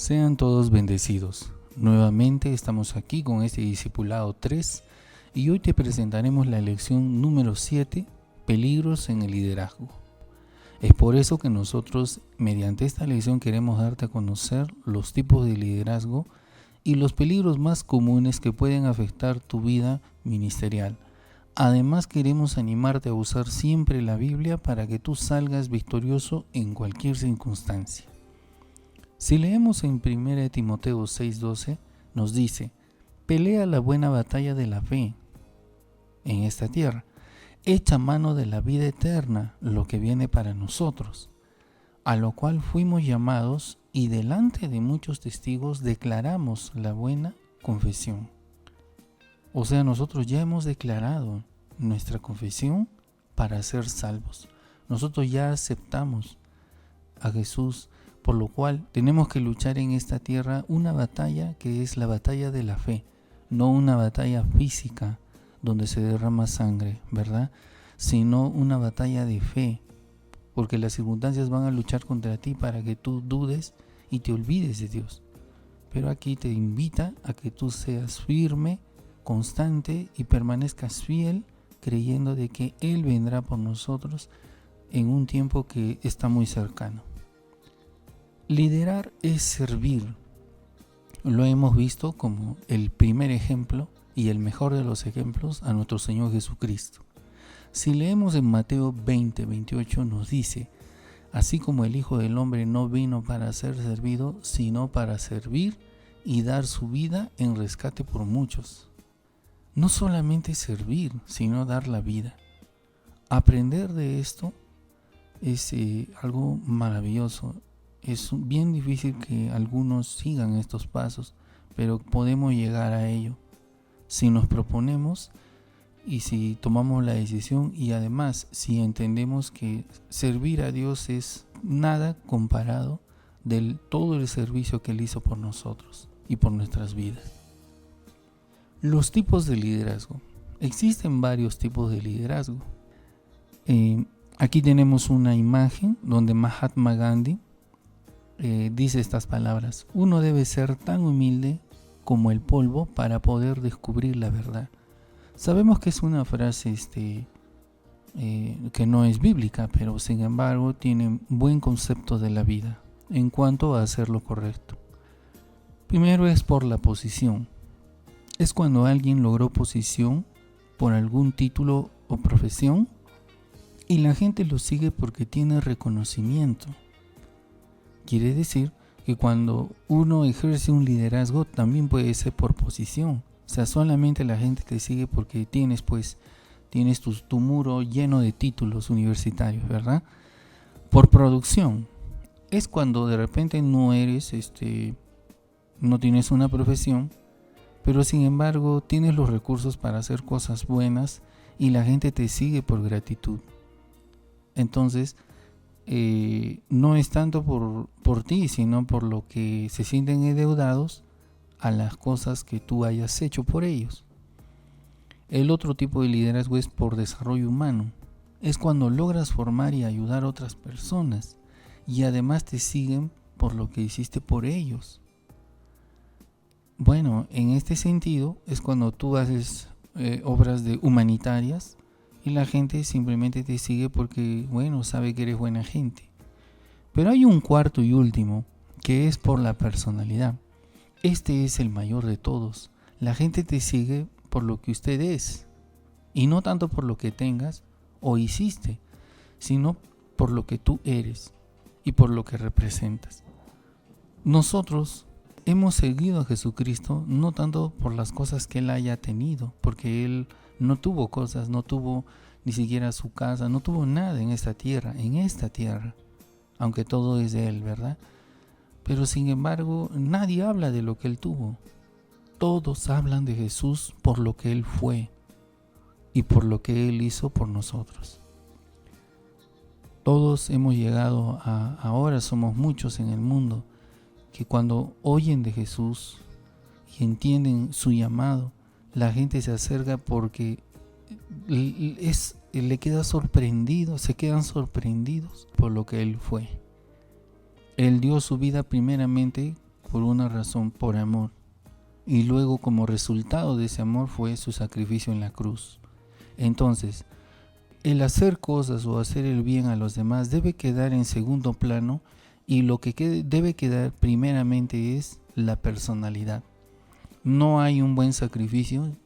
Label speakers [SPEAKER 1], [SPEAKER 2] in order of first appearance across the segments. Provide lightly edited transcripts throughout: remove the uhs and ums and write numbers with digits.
[SPEAKER 1] Sean todos bendecidos. Nuevamente estamos aquí con este discipulado 3 y hoy te presentaremos la lección número 7, peligros en el liderazgo. Es por eso que nosotros mediante esta lección queremos darte a conocer los tipos de liderazgo y los peligros más comunes que pueden afectar tu vida ministerial. Además queremos animarte a usar siempre la Biblia para que tú salgas victorioso en cualquier circunstancia. Si leemos en 1 Timoteo 6:12, nos dice: pelea la buena batalla de la fe en esta tierra, echa mano de la vida eterna, lo que viene para nosotros, a lo cual fuimos llamados y delante de muchos testigos declaramos la buena confesión. O sea, nosotros ya hemos declarado nuestra confesión para ser salvos. Nosotros ya aceptamos a Jesús, por lo cual tenemos que luchar en esta tierra una batalla que es la batalla de la fe, no una batalla física donde se derrama sangre, ¿verdad? Sino una batalla de fe, porque las circunstancias van a luchar contra ti para que tú dudes y te olvides de Dios. Pero aquí te invita a que tú seas firme, constante y permanezcas fiel, creyendo de que Él vendrá por nosotros en un tiempo que está muy cercano. Liderar es servir. Lo hemos visto como el primer ejemplo y el mejor de los ejemplos a nuestro Señor Jesucristo. Si leemos en Mateo 20:28 nos dice: así como el Hijo del Hombre no vino para ser servido, sino para servir y dar su vida en rescate por muchos. No solamente servir, sino dar la vida. Aprender de esto es algo maravilloso. Es bien difícil que algunos sigan estos pasos, pero podemos llegar a ello si nos proponemos y si tomamos la decisión, y además si entendemos que servir a Dios es nada comparado del todo el servicio que Él hizo por nosotros y por nuestras vidas. Los tipos de liderazgo. Existen varios tipos de liderazgo. Aquí tenemos una imagen donde Mahatma Gandhi dice estas palabras: uno debe ser tan humilde como el polvo para poder descubrir la verdad. Sabemos que es una frase que no es bíblica, pero sin embargo tiene buen concepto de la vida en cuanto a hacer lo correcto. Primero es por la posición. Es cuando alguien logró posición por algún título o profesión y la gente lo sigue porque tiene reconocimiento. Quiere decir que cuando uno ejerce un liderazgo también puede ser por posición. O sea, solamente la gente te sigue porque tienes tu muro lleno de títulos universitarios, ¿verdad? Por producción. Es cuando de repente no tienes una profesión, pero sin embargo tienes los recursos para hacer cosas buenas y la gente te sigue por gratitud. Entonces, no es tanto por ti, sino por lo que se sienten endeudados a las cosas que tú hayas hecho por ellos. El otro tipo de liderazgo es por desarrollo humano. Es cuando logras formar y ayudar a otras personas y además te siguen por lo que hiciste por ellos. Bueno, en este sentido es cuando tú haces obras humanitarias y la gente simplemente te sigue porque, sabe que eres buena gente. Pero hay un cuarto y último, que es por la personalidad. Este es el mayor de todos. La gente te sigue por lo que usted es, y no tanto por lo que tengas o hiciste, sino por lo que tú eres y por lo que representas. Nosotros hemos seguido a Jesucristo no tanto por las cosas que Él haya tenido, porque Él no tuvo cosas, no tuvo ni siquiera su casa, no tuvo nada en esta tierra, aunque todo es de Él, ¿verdad? Pero sin embargo, nadie habla de lo que Él tuvo. Todos hablan de Jesús por lo que Él fue y por lo que Él hizo por nosotros. Todos hemos llegado ahora somos muchos en el mundo, que cuando oyen de Jesús y entienden su llamado, la gente se acerca porque se quedan sorprendidos por lo que Él fue. Él dio su vida primeramente por una razón, por amor. Y luego, como resultado de ese amor, fue su sacrificio en la cruz. Entonces, el hacer cosas o hacer el bien a los demás debe quedar en segundo plano, y lo que debe quedar primeramente es la personalidad. No hay un buen sacrificio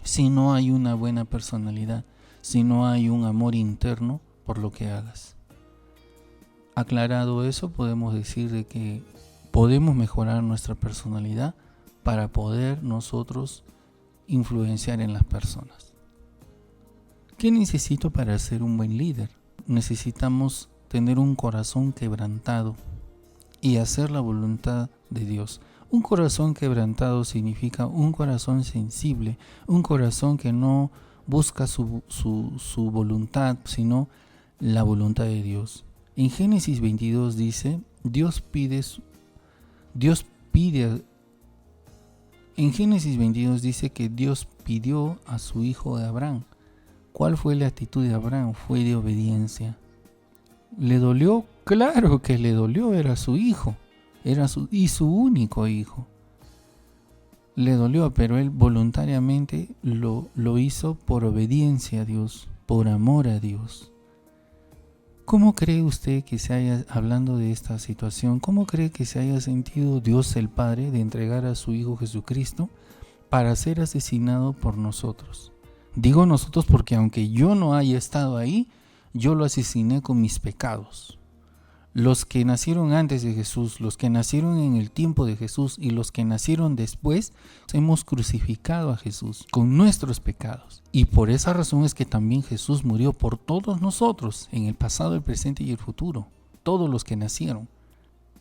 [SPEAKER 1] si no hay una buena personalidad, si no hay un amor interno por lo que hagas. Aclarado eso, podemos decir de que podemos mejorar nuestra personalidad para poder nosotros influenciar en las personas. ¿Qué necesito para ser un buen líder? Necesitamos tener un corazón quebrantado y hacer la voluntad de Dios. Un corazón quebrantado significa un corazón sensible, un corazón que no busca su voluntad, sino la voluntad de Dios. En Génesis 22 dice, en Génesis 22 dice que Dios pidió a su hijo de Abraham. ¿Cuál fue la actitud de Abraham? Fue de obediencia. ¿Le dolió? Claro que le dolió, era su hijo, y su único hijo. Le dolió, pero él voluntariamente lo hizo por obediencia a Dios, por amor a Dios. ¿Cómo cree usted que hablando de esta situación, cómo cree que se haya sentido Dios el Padre de entregar a su Hijo Jesucristo para ser asesinado por nosotros? Digo nosotros porque aunque yo no haya estado ahí, yo lo asesiné con mis pecados. Los que nacieron antes de Jesús, los que nacieron en el tiempo de Jesús y los que nacieron después, hemos crucificado a Jesús con nuestros pecados. Y por esa razón es que también Jesús murió por todos nosotros, en el pasado, el presente y el futuro, todos los que nacieron.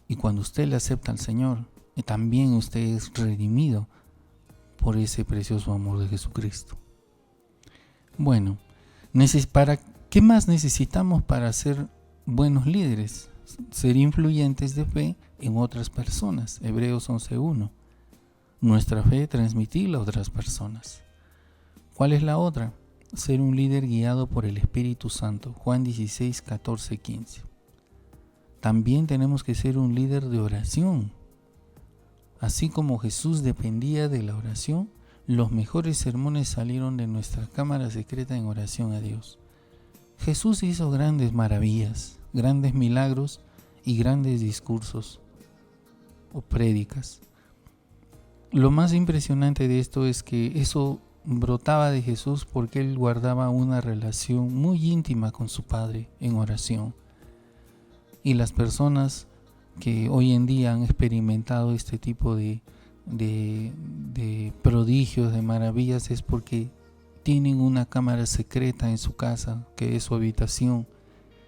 [SPEAKER 1] Y cuando usted le acepta al Señor, también usted es redimido por ese precioso amor de Jesucristo. Bueno, ¿qué más necesitamos para ser buenos líderes? Ser influyentes de fe en otras personas. Hebreos 11:1. Nuestra fe, transmitirla a otras personas. ¿Cuál es la otra? Ser un líder guiado por el Espíritu Santo. Juan 16:14-15. También tenemos que ser un líder de oración. Así como Jesús dependía de la oración, los mejores sermones salieron de nuestra cámara secreta en oración a Dios. Jesús hizo grandes maravillas, grandes milagros y grandes discursos o prédicas. Lo más impresionante de esto es que eso brotaba de Jesús porque él guardaba una relación muy íntima con su Padre en oración. Y las personas que hoy en día han experimentado este tipo de prodigios, de maravillas, es porque tienen una cámara secreta en su casa, que es su habitación.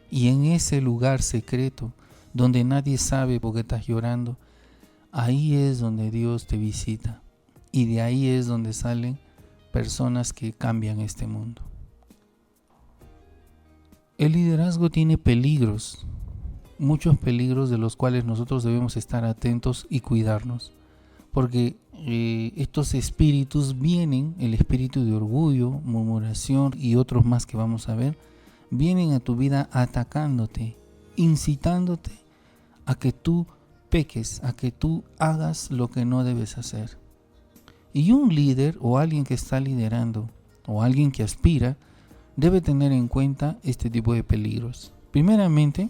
[SPEAKER 1] Y en ese lugar secreto, donde nadie sabe por qué estás llorando, ahí es donde Dios te visita. Y de ahí es donde salen personas que cambian este mundo. El liderazgo tiene peligros, muchos peligros de los cuales nosotros debemos estar atentos y cuidarnos. Porque estos espíritus vienen, el espíritu de orgullo, murmuración y otros más que vamos a ver, vienen a tu vida atacándote, incitándote a que tú peques, a que tú hagas lo que no debes hacer. Y un líder o alguien que está liderando o alguien que aspira debe tener en cuenta este tipo de peligros. Primeramente,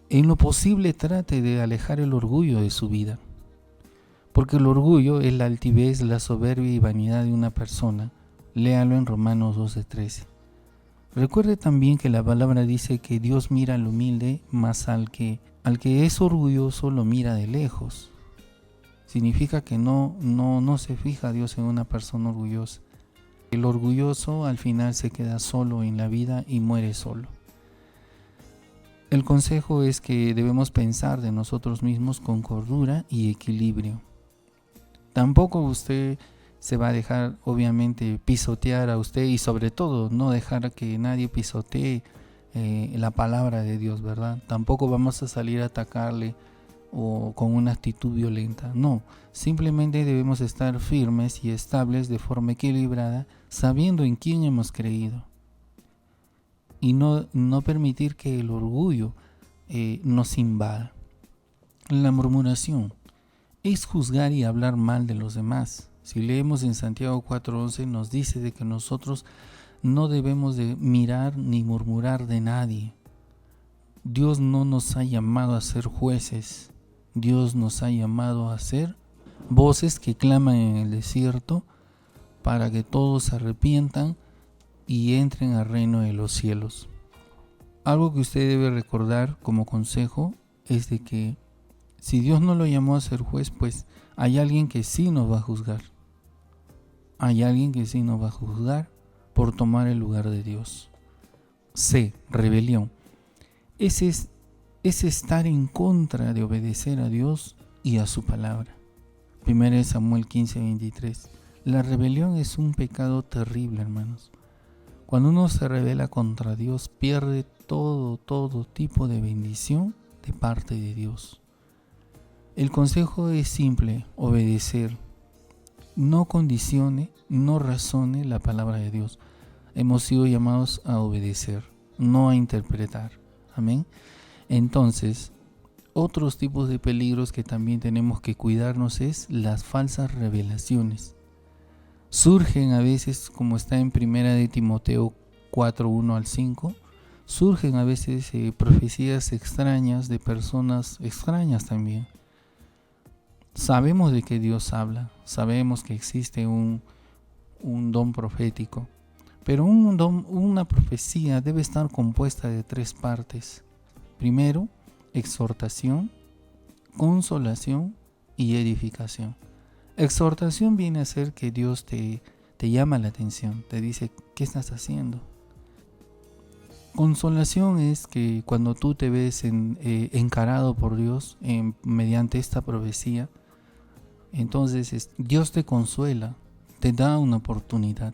[SPEAKER 1] en lo posible trate de alejar el orgullo de su vida. Porque el orgullo es la altivez, la soberbia y vanidad de una persona. Léalo en Romanos 12:13. Recuerde también que la palabra dice que Dios mira al humilde, mas al que es orgulloso lo mira de lejos. Significa que no se fija Dios en una persona orgullosa. El orgulloso al final se queda solo en la vida y muere solo. El consejo es que debemos pensar de nosotros mismos con cordura y equilibrio. Tampoco usted se va a dejar, obviamente, pisotear a usted y sobre todo no dejar que nadie pisotee la palabra de Dios, ¿verdad? Tampoco vamos a salir a atacarle o con una actitud violenta. No, simplemente debemos estar firmes y estables de forma equilibrada, sabiendo en quién hemos creído. Y no permitir que el orgullo nos invada. La murmuración es juzgar y hablar mal de los demás. Si leemos en Santiago 4:11 nos dice de que nosotros no debemos de mirar ni murmurar de nadie. Dios no nos ha llamado a ser jueces. Dios nos ha llamado a ser voces que claman en el desierto para que todos se arrepientan y entren al reino de los cielos. Algo que usted debe recordar como consejo es de que si Dios no lo llamó a ser juez, pues hay alguien que sí nos va a juzgar. Hay alguien que sí nos va a juzgar por tomar el lugar de Dios. C. Rebelión. Es estar en contra de obedecer a Dios y a su palabra. 1 Samuel 15:23. La rebelión es un pecado terrible, hermanos. Cuando uno se rebela contra Dios, pierde todo tipo de bendición de parte de Dios. El consejo es simple: obedecer. No condicione, no razone la palabra de Dios. Hemos sido llamados a obedecer, no a interpretar. Amén. Entonces, otros tipos de peligros que también tenemos que cuidarnos es las falsas revelaciones. Surgen a veces, como está en 1 de Timoteo 4:1-5, surgen a veces profecías extrañas de personas extrañas también. Sabemos de que Dios habla, sabemos que existe un don profético, pero una profecía debe estar compuesta de 3 partes. Primero, exhortación, consolación y edificación. Exhortación viene a ser que Dios te llama la atención, te dice, ¿qué estás haciendo? Consolación es que cuando tú te ves encarado por Dios mediante esta profecía, entonces Dios te consuela, te da una oportunidad.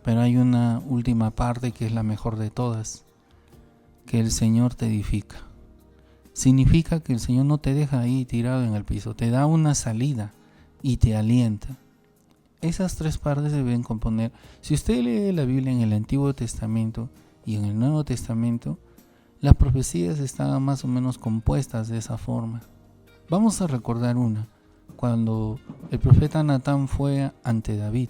[SPEAKER 1] Pero hay una última parte que es la mejor de todas, que el Señor te edifica. Significa que el Señor no te deja ahí tirado en el piso, te da una salida y te alienta. Esas 3 partes se deben componer. Si usted lee la Biblia en el Antiguo Testamento y en el Nuevo Testamento, las profecías estaban más o menos compuestas de esa forma. Vamos a recordar una, cuando el profeta Natán fue ante David.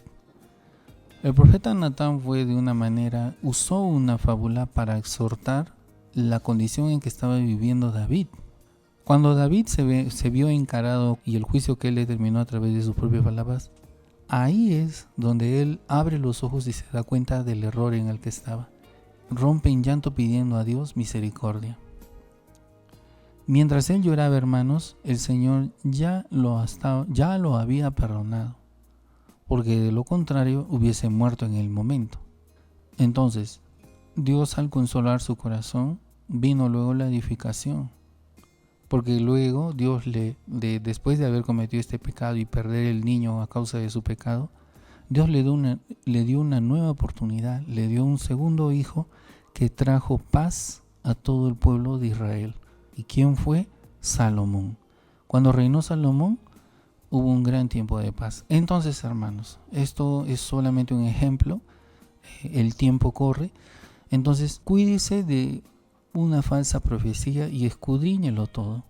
[SPEAKER 1] El profeta Natán fue de una manera, usó una fábula para exhortar la condición en que estaba viviendo David. Cuando David se vio encarado y el juicio que él determinó a través de sus propias palabras, ahí es donde él abre los ojos y se da cuenta del error en el que estaba. Rompe en llanto pidiendo a Dios misericordia. Mientras él lloraba, hermanos, el Señor ya lo había perdonado, porque de lo contrario hubiese muerto en el momento. Entonces, Dios, al consolar su corazón, vino luego la edificación, porque luego Dios después de haber cometido este pecado y perder el niño a causa de su pecado, Dios le dio una nueva oportunidad, le dio un segundo hijo que trajo paz a todo el pueblo de Israel. ¿Y quién fue? Salomón. Cuando reinó Salomón, hubo un gran tiempo de paz. Entonces, hermanos, esto es solamente un ejemplo. El tiempo corre. Entonces, cuídese de una falsa profecía y escudriñelo todo.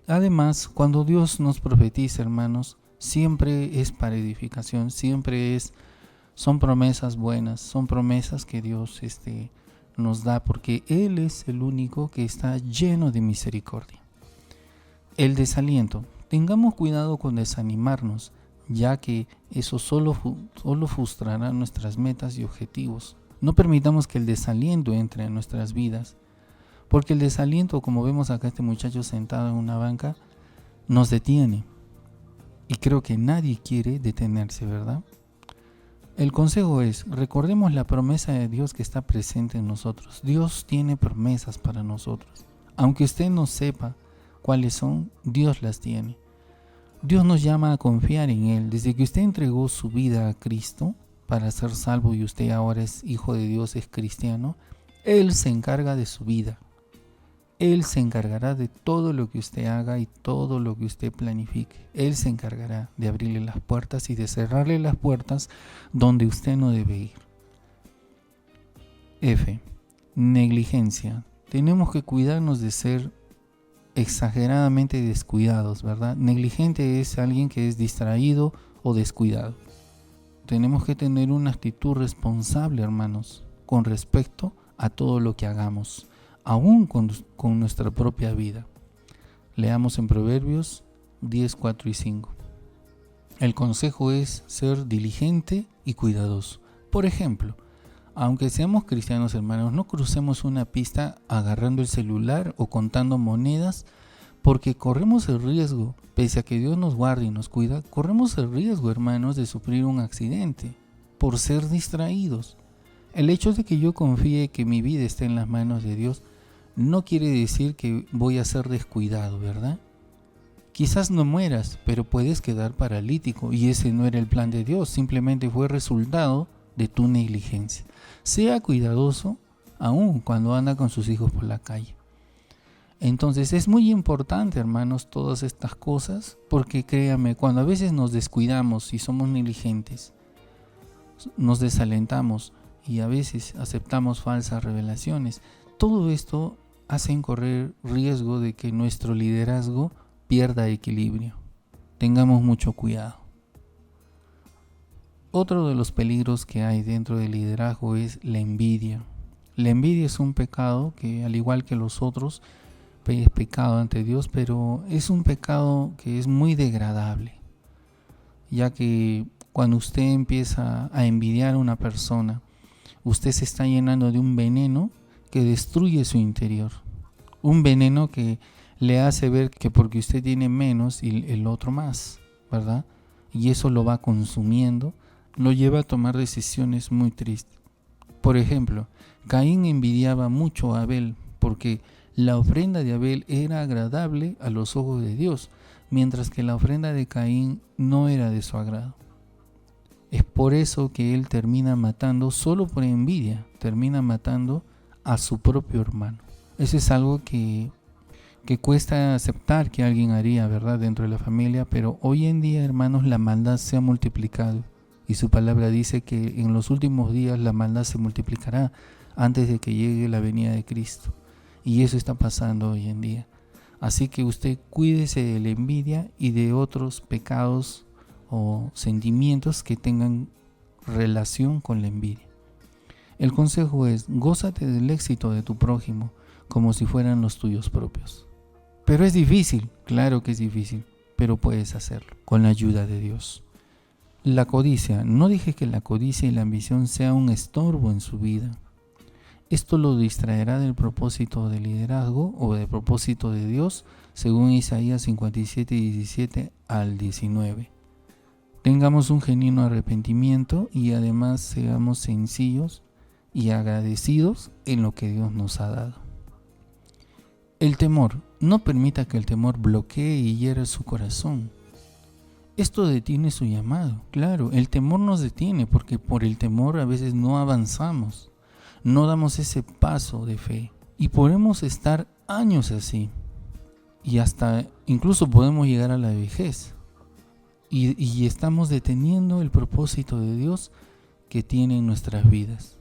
[SPEAKER 1] Además, cuando Dios nos profetiza, hermanos, siempre es para edificación, son promesas buenas, son promesas que Dios nos da, porque Él es el único que está lleno de misericordia. El desaliento. Tengamos cuidado con desanimarnos, ya que eso solo frustrará nuestras metas y objetivos. No permitamos que el desaliento entre en nuestras vidas, porque el desaliento, como vemos acá este muchacho sentado en una banca, nos detiene. Y creo que nadie quiere detenerse, ¿verdad? El consejo es, recordemos la promesa de Dios que está presente en nosotros. Dios tiene promesas para nosotros. Aunque usted no sepa cuáles son, Dios las tiene. Dios nos llama a confiar en Él. Desde que usted entregó su vida a Cristo para ser salvo y usted ahora es hijo de Dios, es cristiano, Él se encarga de su vida. Él se encargará de todo lo que usted haga y todo lo que usted planifique. Él se encargará de abrirle las puertas y de cerrarle las puertas donde usted no debe ir. F. Negligencia. Tenemos que cuidarnos de ser exageradamente descuidados, ¿verdad? Negligente es alguien que es distraído o descuidado. Tenemos que tener una actitud responsable, hermanos, con respecto a todo lo que hagamos, aún con nuestra propia vida. Leamos en Proverbios 10, 4 y 5. El consejo es ser diligente y cuidadoso. Por ejemplo, aunque seamos cristianos, hermanos, no crucemos una pista agarrando el celular o contando monedas, porque corremos el riesgo, pese a que Dios nos guarde y nos cuida, corremos el riesgo, hermanos, de sufrir un accidente por ser distraídos. El hecho de que yo confíe que mi vida esté en las manos de Dios no quiere decir que voy a ser descuidado, ¿verdad? Quizás no mueras, pero puedes quedar paralítico, y ese no era el plan de Dios, simplemente fue resultado de tu negligencia. Sea cuidadoso aún cuando anda con sus hijos por la calle. Entonces es muy importante, hermanos, todas estas cosas, porque créame, cuando a veces nos descuidamos y somos negligentes, nos desalentamos y a veces aceptamos falsas revelaciones, todo esto hace correr riesgo de que nuestro liderazgo pierda equilibrio. Tengamos mucho cuidado. Otro de los peligros que hay dentro del liderazgo es la envidia. La envidia es un pecado que, al igual que los otros, es pecado ante Dios, pero es un pecado que es muy degradable, ya que cuando usted empieza a envidiar a una persona, usted se está llenando de un veneno que destruye su interior, un veneno que le hace ver que porque usted tiene menos y el otro más, ¿verdad? Y eso lo va consumiendo, lo lleva a tomar decisiones muy tristes. Por ejemplo, Caín envidiaba mucho a Abel porque la ofrenda de Abel era agradable a los ojos de Dios, mientras que la ofrenda de Caín no era de su agrado. Es por eso que él termina matando, solo por envidia, termina matando a su propio hermano. Eso es algo que cuesta aceptar que alguien haría, ¿verdad?, dentro de la familia, pero hoy en día, hermanos, la maldad se ha multiplicado y su palabra dice que en los últimos días la maldad se multiplicará antes de que llegue la venida de Cristo. Y eso está pasando hoy en día. Así que usted cuídese de la envidia y de otros pecados o sentimientos que tengan relación con la envidia. El consejo es: gózate del éxito de tu prójimo como si fueran los tuyos propios. Pero es difícil, claro que es difícil, pero puedes hacerlo con la ayuda de Dios. La codicia, no dije que la codicia y la ambición sea un estorbo en su vida. Esto lo distraerá del propósito de liderazgo o del propósito de Dios, según Isaías 57, 17 al 19. Tengamos un genuino arrepentimiento y además seamos sencillos y agradecidos en lo que Dios nos ha dado. El temor. No permita que el temor bloquee y hiera su corazón. Esto detiene su llamado. Claro, el temor nos detiene porque por el temor a veces no avanzamos. No damos ese paso de fe y podemos estar años así y hasta incluso podemos llegar a la vejez y estamos deteniendo el propósito de Dios que tiene en nuestras vidas.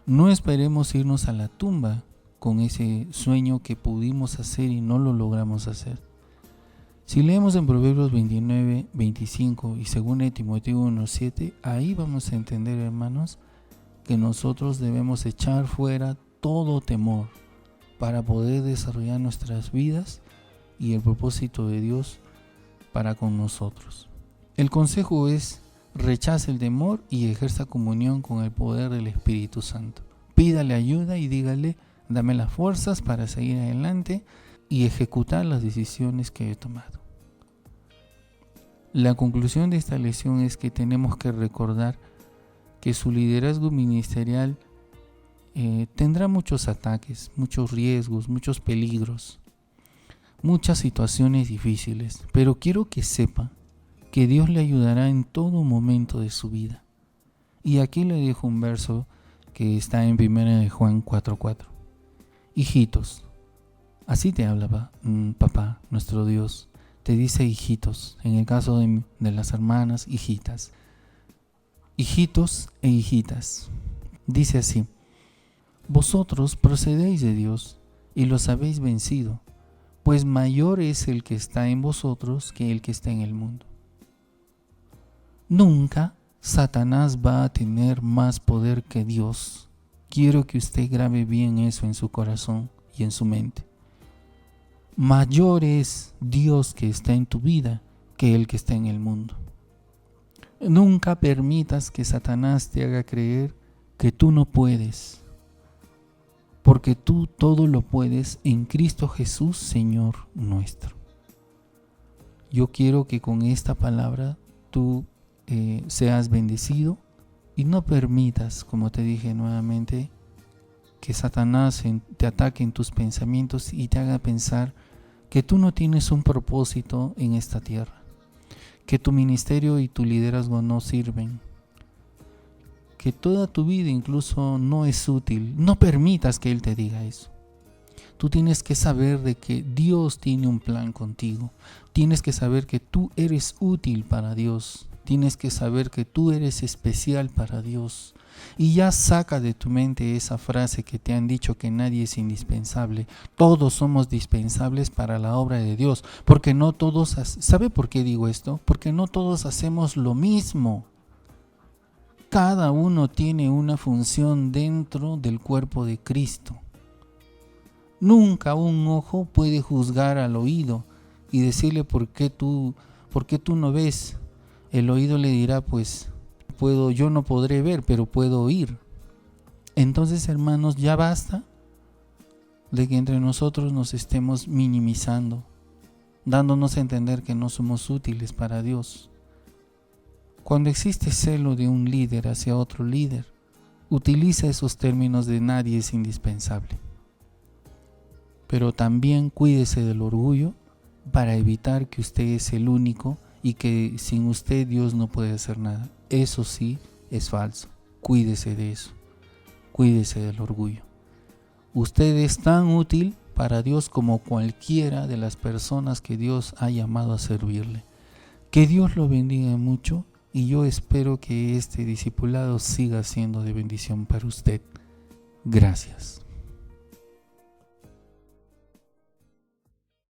[SPEAKER 1] No esperemos irnos a la tumba con ese sueño que pudimos hacer y no lo logramos hacer. Si leemos en Proverbios 29, 25 y 2 Timoteo 1:7, ahí vamos a entender, hermanos, que nosotros debemos echar fuera todo temor para poder desarrollar nuestras vidas y el propósito de Dios para con nosotros. El consejo es: rechace el temor y ejerza comunión con el poder del Espíritu Santo. Pídale ayuda y dígale: dame las fuerzas para seguir adelante y ejecutar las decisiones que he tomado. La conclusión de esta lección es que tenemos que recordar que su liderazgo ministerial tendrá muchos ataques, muchos riesgos, muchos peligros, muchas situaciones difíciles, pero quiero que sepa que Dios le ayudará en todo momento de su vida. Y aquí le dejo un verso que está en 1 Juan 4:4. Hijitos, así te habla papá, nuestro Dios, te dice hijitos, en el caso de las hermanas, hijitas. Hijitos e hijitas, dice así: vosotros procedéis de Dios y los habéis vencido, pues mayor es el que está en vosotros que el que está en el mundo. Nunca Satanás va a tener más poder que Dios. Quiero que usted grabe bien eso en su corazón y en su mente. Mayor es Dios que está en tu vida que el que está en el mundo. Nunca permitas que Satanás te haga creer que tú no puedes, porque tú todo lo puedes en Cristo Jesús, Señor nuestro. Yo quiero que con esta palabra tú seas bendecido y no permitas, como te dije nuevamente, que Satanás te ataque en tus pensamientos y te haga pensar que tú no tienes un propósito en esta tierra, que tu ministerio y tu liderazgo no sirven, que toda tu vida incluso no es útil. No permitas que Él te diga eso. Tú tienes que saber de que Dios tiene un plan contigo. Tienes que saber que tú eres útil para Dios. Tienes que saber que tú eres especial para Dios. Y ya saca de tu mente esa frase que te han dicho que nadie es indispensable. Todos somos dispensables para la obra de Dios. Porque no todos, ¿sabe por qué digo esto? Porque no todos hacemos lo mismo. Cada uno tiene una función dentro del cuerpo de Cristo. Nunca un ojo puede juzgar al oído y decirle ¿por qué tú no ves? El oído le dirá, pues yo no podré ver, pero puedo oír. Entonces, hermanos, ya basta de que entre nosotros nos estemos minimizando, dándonos a entender que no somos útiles para Dios. Cuando existe celo de un líder hacia otro líder, utiliza esos términos de nadie es indispensable. Pero también cuídese del orgullo para evitar que usted es el único y que sin usted Dios no puede hacer nada. Eso sí es falso. Cuídese de eso. Cuídese del orgullo. Usted es tan útil para Dios como cualquiera de las personas que Dios ha llamado a servirle. Que Dios lo bendiga mucho y yo espero que este discipulado siga siendo de bendición para usted. Gracias.